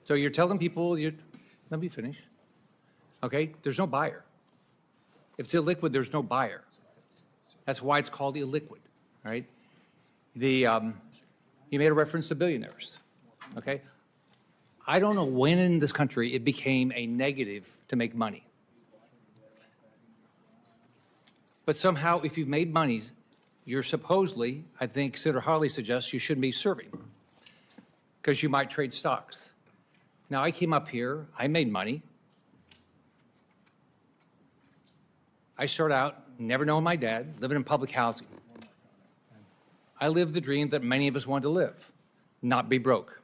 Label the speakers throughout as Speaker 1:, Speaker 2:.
Speaker 1: So you're telling people, let me finish. Okay, there's no buyer. If it's illiquid, there's no buyer. That's why it's called illiquid, right? You made a reference to billionaires, okay? I don't know when in this country it became a negative to make money. But somehow, if you've made money, you're supposedly, I think Senator Hawley suggests, you shouldn't be serving because you might trade stocks. Now, I came up here, I made money. I started out never knowing my dad, living in public housing. I lived the dream that many of us want to live, not be broke.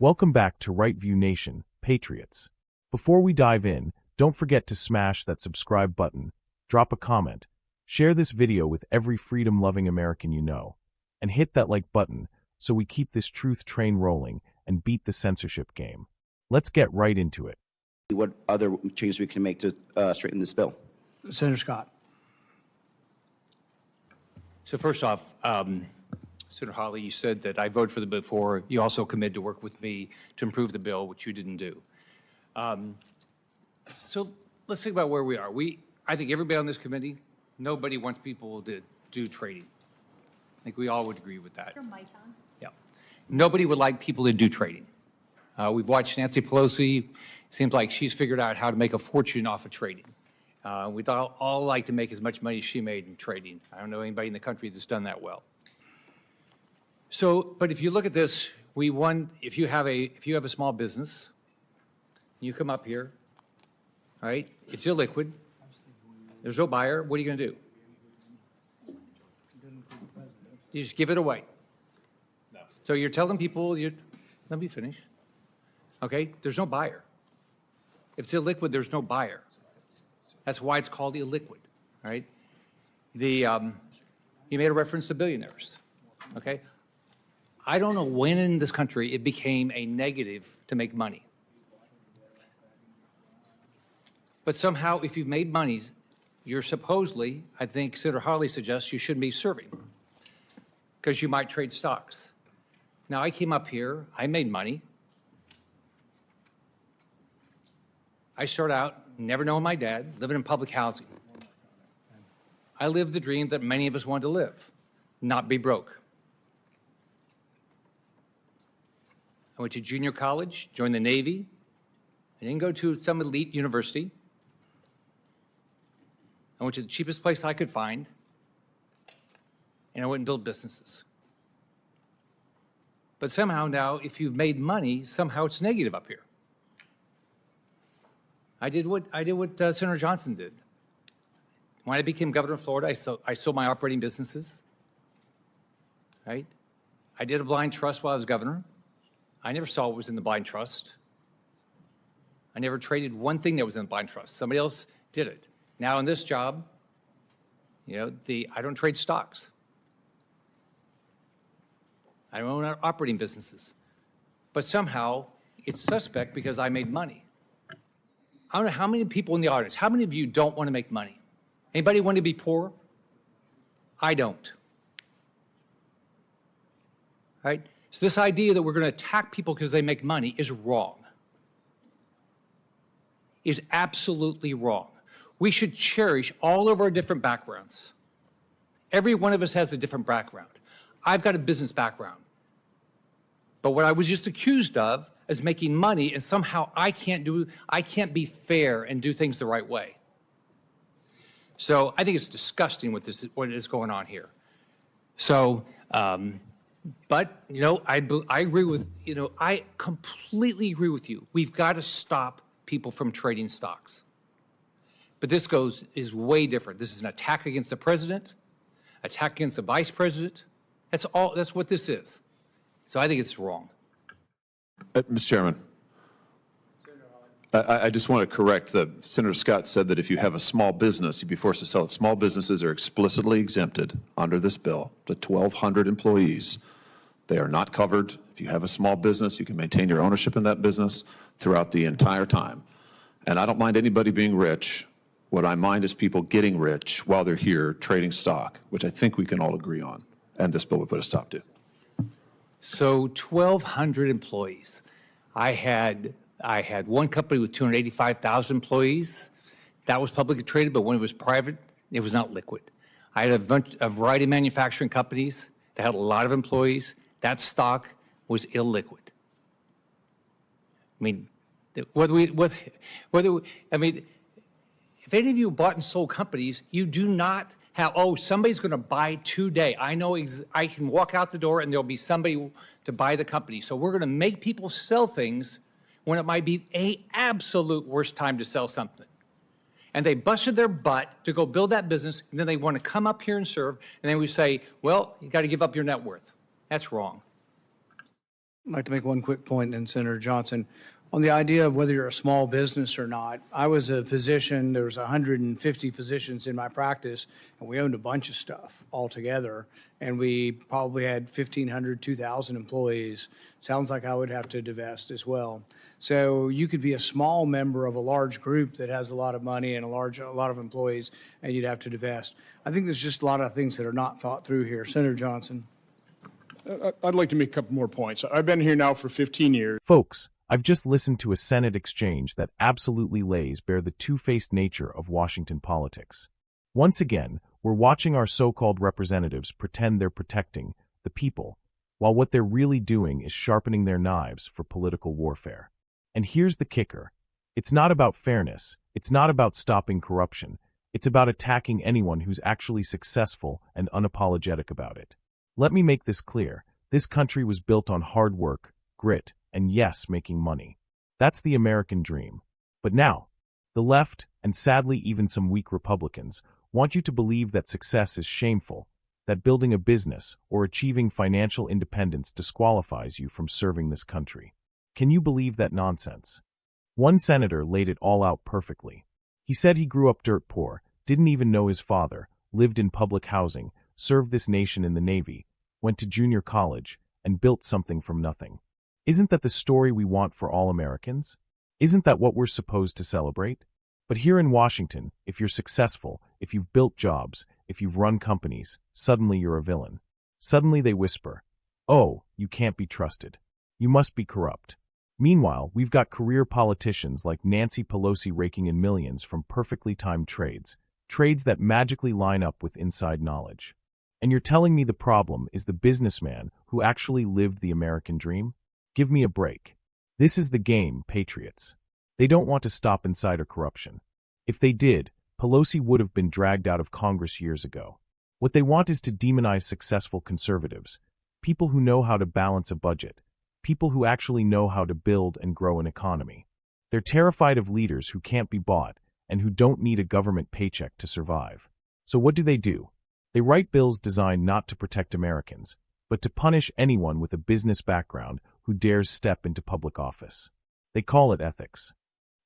Speaker 2: Welcome back to Right View Nation, Patriots. Before we dive in, don't forget to smash that subscribe button, drop a comment, share this video with every freedom-loving American you know, and hit that like button so we keep this truth train rolling and beat the censorship game. Let's get right into it.
Speaker 3: What other changes we can make to straighten this bill?
Speaker 4: Senator Scott.
Speaker 1: So first off, Senator Hawley, you said that I voted for the bill before. You also committed to work with me to improve the bill, which you didn't do. So let's think about where we are. I think everybody on this committee, nobody wants people to do trading. I think we all would agree with that.
Speaker 5: Your mic on?
Speaker 1: Yeah. Nobody would like people to do trading. We've watched Nancy Pelosi. Seems like she's figured out how to make a fortune off of trading. We'd all like to make as much money as she made in trading. I don't know anybody in the country that's done that well. So, but if you look at this, if you have a small business, you come up here, all right? It's illiquid. There's no buyer. What are you going to do? You just give it away. No. So you're telling people, let me finish. Okay, there's no buyer. If it's illiquid, there's no buyer. That's why it's called illiquid, right? You made a reference to billionaires, okay? I don't know when in this country it became a negative to make money. But somehow, if you've made money, you're supposedly, I think Senator Hawley suggests, you shouldn't be serving because you might trade stocks. Now, I came up here, I made money. I started out never knowing my dad, living in public housing. I lived the dream that many of us want to live, not be broke. I went to junior college, joined the Navy. I didn't go to some elite university. I went to the cheapest place I could find, and I went and built businesses. But somehow now, if you've made money, somehow it's negative up here. I did what Senator Johnson did. When I became governor of Florida, I sold my operating businesses, right? I did a blind trust while I was governor. I never saw what was in the blind trust. I never traded one thing that was in the blind trust. Somebody else did it. Now in this job, I don't trade stocks. I don't own operating businesses. But somehow it's suspect because I made money. I don't know how many people in the audience, how many of you don't want to make money? Anybody want to be poor? I don't. Right? So this idea that we're going to attack people because they make money is wrong. Is absolutely wrong. We should cherish all of our different backgrounds. Every one of us has a different background. I've got a business background. But what I was just accused of is making money, and somehow I can't be fair and do things the right way. So I think it's disgusting what is going on here. So, but I agree with I completely agree with you. We've got to stop people from trading stocks. But this is way different. This is an attack against the president, attack against the vice president. That's what this is. So I think it's wrong.
Speaker 6: Mr. Chairman, I just want to correct that Senator Scott said that if you have a small business, you'd be forced to sell it. Small businesses are explicitly exempted under this bill. The 1,200 employees, they are not covered. If you have a small business, you can maintain your ownership in that business throughout the entire time. And I don't mind anybody being rich. What I mind is people getting rich while they're here trading stock, which I think we can all agree on. And this bill would put a stop to.
Speaker 1: So 1,200 employees. I had one company with 285,000 employees. That was publicly traded, but when it was private, it was not liquid. I had a variety of manufacturing companies that had a lot of employees. That stock was illiquid. I mean, if any of you bought and sold companies, you do not have, oh, somebody's going to buy today. I know I can walk out the door and there'll be somebody to buy the company. So we're going to make people sell things when it might be an absolute worst time to sell something. And they busted their butt to go build that business, and then they want to come up here and serve, and then we say, well, you got to give up your net worth. That's wrong.
Speaker 4: I'd like to make one quick point, then Senator Johnson. On the idea of whether you're a small business or not, I was a physician. There was 150 physicians in my practice, and we owned a bunch of stuff altogether. And we probably had 1,500, 2,000 employees. Sounds like I would have to divest as well. So you could be a small member of a large group that has a lot of money and a lot of employees, and you'd have to divest. I think there's just a lot of things that are not thought through here. Senator Johnson.
Speaker 5: I'd like to make a couple more points. I've been here now for 15 years.
Speaker 2: Folks, I've just listened to a Senate exchange that absolutely lays bare the two-faced nature of Washington politics. Once again, we're watching our so-called representatives pretend they're protecting the people, while what they're really doing is sharpening their knives for political warfare. And here's the kicker. It's not about fairness. It's not about stopping corruption. It's about attacking anyone who's actually successful and unapologetic about it. Let me make this clear. This country was built on hard work, grit, and yes, making money. That's the American dream. But now, the left, and sadly even some weak Republicans, want you to believe that success is shameful, that building a business or achieving financial independence disqualifies you from serving this country. Can you believe that nonsense? One senator laid it all out perfectly. He said he grew up dirt poor, didn't even know his father, lived in public housing, served this nation in the Navy, went to junior college, and built something from nothing. Isn't that the story we want for all Americans? Isn't that what we're supposed to celebrate? But here in Washington, if you're successful, if you've built jobs, if you've run companies, suddenly you're a villain. Suddenly they whisper, oh, you can't be trusted. You must be corrupt. Meanwhile, we've got career politicians like Nancy Pelosi raking in millions from perfectly timed trades that magically line up with inside knowledge. And you're telling me the problem is the businessman who actually lived the American dream? Give me a break. This is the game, Patriots. They don't want to stop insider corruption. If they did, Pelosi would have been dragged out of Congress years ago. What they want is to demonize successful conservatives, people who know how to balance a budget, people who actually know how to build and grow an economy. They're terrified of leaders who can't be bought and who don't need a government paycheck to survive. So what do? They write bills designed not to protect Americans, but to punish anyone with a business background who dares step into public office. They call it ethics.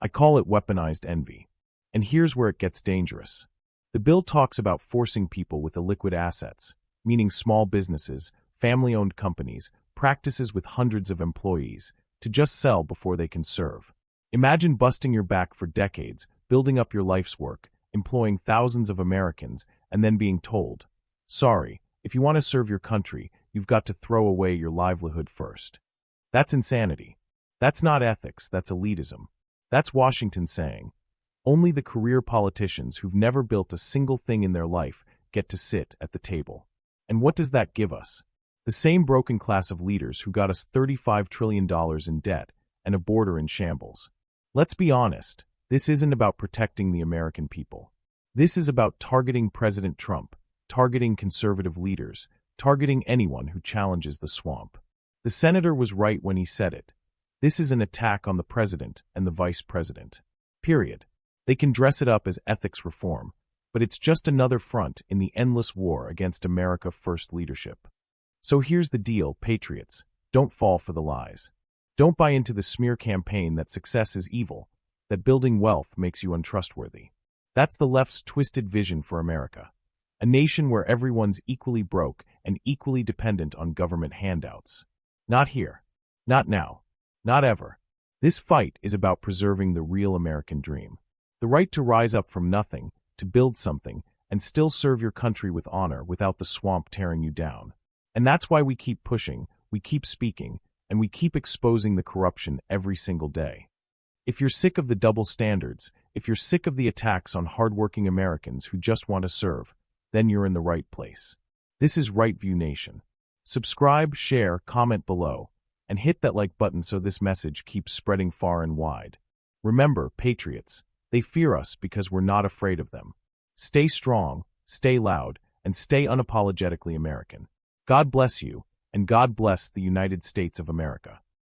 Speaker 2: I call it weaponized envy. And here's where it gets dangerous. The bill talks about forcing people with illiquid assets, meaning small businesses, family-owned companies, practices with hundreds of employees, to just sell before they can serve. Imagine busting your back for decades, building up your life's work, employing thousands of Americans, and then being told, sorry, if you want to serve your country, you've got to throw away your livelihood first. That's insanity. That's not ethics, that's elitism. That's Washington saying, only the career politicians who've never built a single thing in their life get to sit at the table. And what does that give us? The same broken class of leaders who got us $35 trillion in debt and a border in shambles. Let's be honest, this isn't about protecting the American people. This is about targeting President Trump, targeting conservative leaders, targeting anyone who challenges the swamp. The senator was right when he said it. This is an attack on the president and the vice president. Period. They can dress it up as ethics reform, but it's just another front in the endless war against America First leadership. So here's the deal, Patriots. Don't fall for the lies. Don't buy into the smear campaign that success is evil, that building wealth makes you untrustworthy. That's the left's twisted vision for America. A nation where everyone's equally broke and equally dependent on government handouts. Not here. Not now. Not ever. This fight is about preserving the real American dream. The right to rise up from nothing, to build something, and still serve your country with honor without the swamp tearing you down. And that's why we keep pushing, we keep speaking, and we keep exposing the corruption every single day. If you're sick of the double standards, if you're sick of the attacks on hardworking Americans who just want to serve, then you're in the right place. This is Right View Nation. Subscribe, share, comment below, and hit that like button so this message keeps spreading far and wide. Remember, Patriots, they fear us because we're not afraid of them. Stay strong, stay loud, and stay unapologetically American. God bless you, and God bless the United States of America.